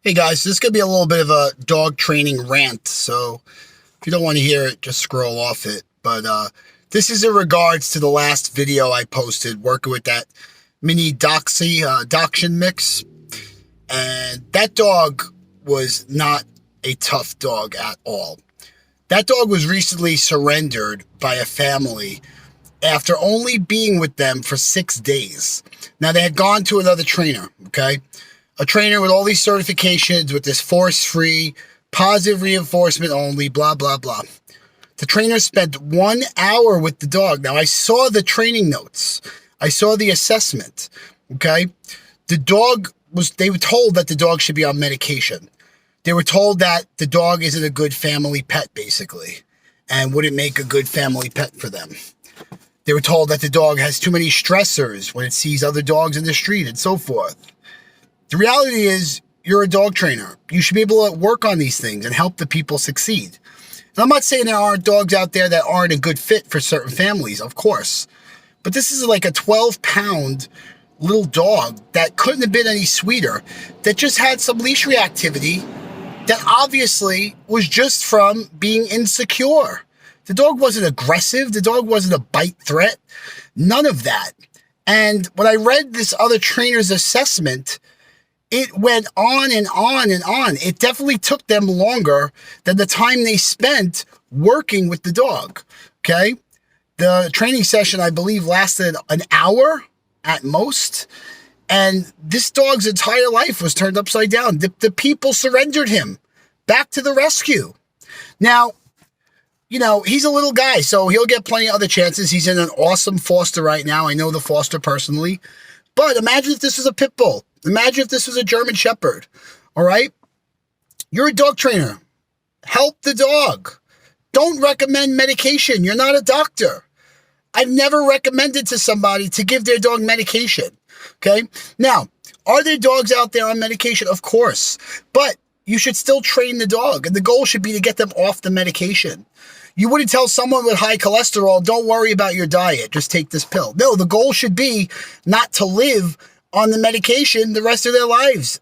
Hey guys, this is going to be a little bit of a dog training rant, so if you don't want to hear it, just scroll off it. But this is in regards to the last video I posted working with that mini dachshund mix. And that dog was not a tough dog at all. That dog was recently surrendered by a family after only being with them for 6 days. Now, they had gone to another trainer, okay? A trainer with all these certifications, with this force-free, positive reinforcement only, blah, blah, blah. The trainer spent 1 hour with the dog. Now, I saw the training notes. I saw the assessment, okay? They were told that the dog should be on medication. They were told that the dog isn't a good family pet, basically, and wouldn't make a good family pet for them. They were told that the dog has too many stressors when it sees other dogs in the street and so forth. The reality is, you're a dog trainer. You should be able to work on these things and help the people succeed. And I'm not saying there aren't dogs out there that aren't a good fit for certain families, of course. But this is like a 12-pound little dog that couldn't have been any sweeter, that just had some leash reactivity that obviously was just from being insecure. The dog wasn't aggressive. The dog wasn't a bite threat. None of that. And when I read this other trainer's assessment, it went on and on and on. It definitely took them longer than the time they spent working with the dog, okay? The training session, I believe, lasted an hour at most, and this dog's entire life was turned upside down. The people surrendered him back to the rescue. Now, you know, he's a little guy, so he'll get plenty of other chances. He's in an awesome foster right now. I know the foster personally. But imagine if this was a pit bull. Imagine if this was a German Shepherd, all right? You're a dog trainer. Help the dog. Don't recommend medication. You're not a doctor. I've never recommended to somebody to give their dog medication, okay? Now, are there dogs out there on medication? Of course. But you should still train the dog, and the goal should be to get them off the medication. You wouldn't tell someone with high cholesterol, don't worry about your diet, just take this pill. No, the goal should be not to live on the medication the rest of their lives.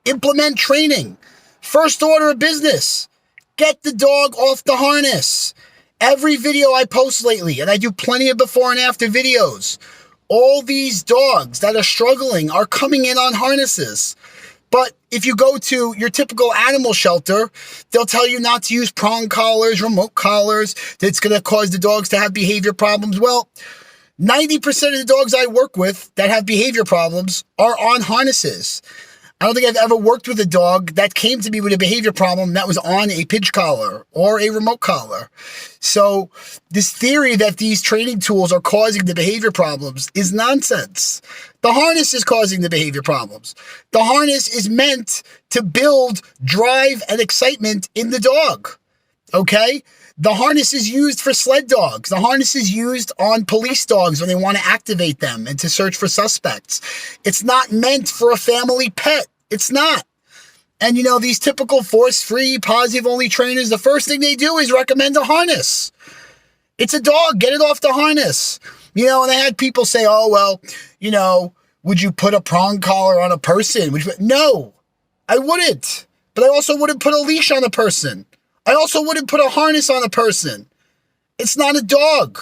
Implement training. First order of business. Get the dog off the harness. Every video I post lately, and I do plenty of before and after videos, all these dogs that are struggling are coming in on harnesses. But if you go to your typical animal shelter, they'll tell you not to use prong collars, remote collars, that's going to cause the dogs to have behavior problems. Well, 90% of the dogs I work with that have behavior problems are on harnesses. I don't think I've ever worked with a dog that came to me with a behavior problem that was on a pinch collar or a remote collar. So this theory that these training tools are causing the behavior problems is nonsense. The harness is causing the behavior problems. The harness is meant to build drive and excitement in the dog, okay? The harness is used for sled dogs. The harness is used on police dogs when they want to activate them and to search for suspects. It's not meant for a family pet. It's not. And you know, these typical force-free, positive-only trainers, the first thing they do is recommend a harness. It's a dog. Get it off the harness. You know, and I had people say, oh, well, you know, would you put a prong collar on a person? No, I wouldn't. But I also wouldn't put a leash on a person. I also wouldn't put a harness on a person. It's not a dog.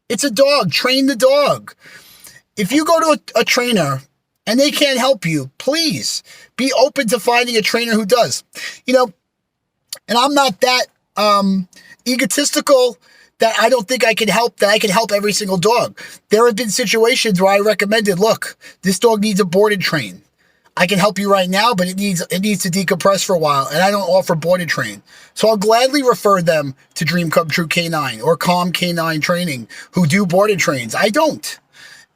It's a dog. Train the dog. If you go to a trainer and they can't help you, please be open to finding a trainer who does. You know, and I'm not that egotistical that I don't think I can help every single dog. There have been situations where I recommended, look, this dog needs a board and train. I can help you right now, but it needs to decompress for a while, and I don't offer board and train. So I'll gladly refer them to Dream Come True K9 or Calm K9 Training, who do board and trains. I don't.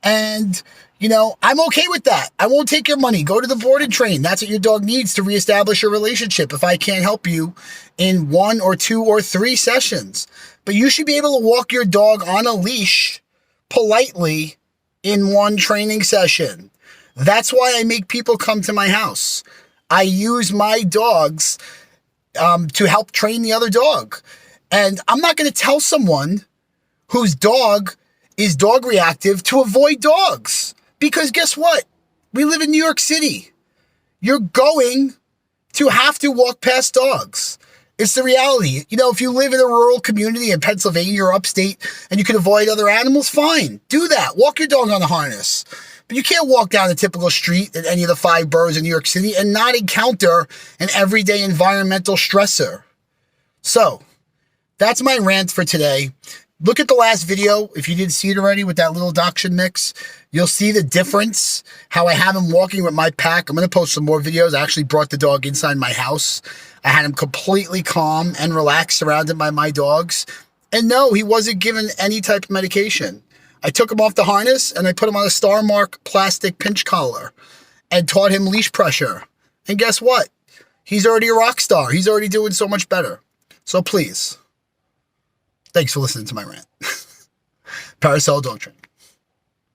And, you know, I'm okay with that. I won't take your money. Go to the board and train. That's what your dog needs to reestablish a relationship if I can't help you in 1 or 2 or 3 sessions. But you should be able to walk your dog on a leash politely in 1 training session. That's why I make people come to my house. I use my dogs to help train the other dog. And I'm not going to tell someone whose dog is dog reactive to avoid dogs. Because guess what? We live in New York City. You're going to have to walk past dogs. It's the reality. You know, if you live in a rural community in Pennsylvania or upstate and you can avoid other animals, fine. Do that. Walk your dog on a harness. But you can't walk down a typical street in any of the 5 boroughs in New York City and not encounter an everyday environmental stressor. So, that's my rant for today. Look at the last video, if you didn't see it already, with that little dachshund mix. You'll see the difference, how I have him walking with my pack. I'm going to post some more videos. I actually brought the dog inside my house. I had him completely calm and relaxed, surrounded by my dogs. And no, he wasn't given any type of medication. I took him off the harness and I put him on a Star Mark plastic pinch collar and taught him leash pressure. And guess what? He's already a rock star. He's already doing so much better. So please, thanks for listening to my rant. Paracel Dog Training.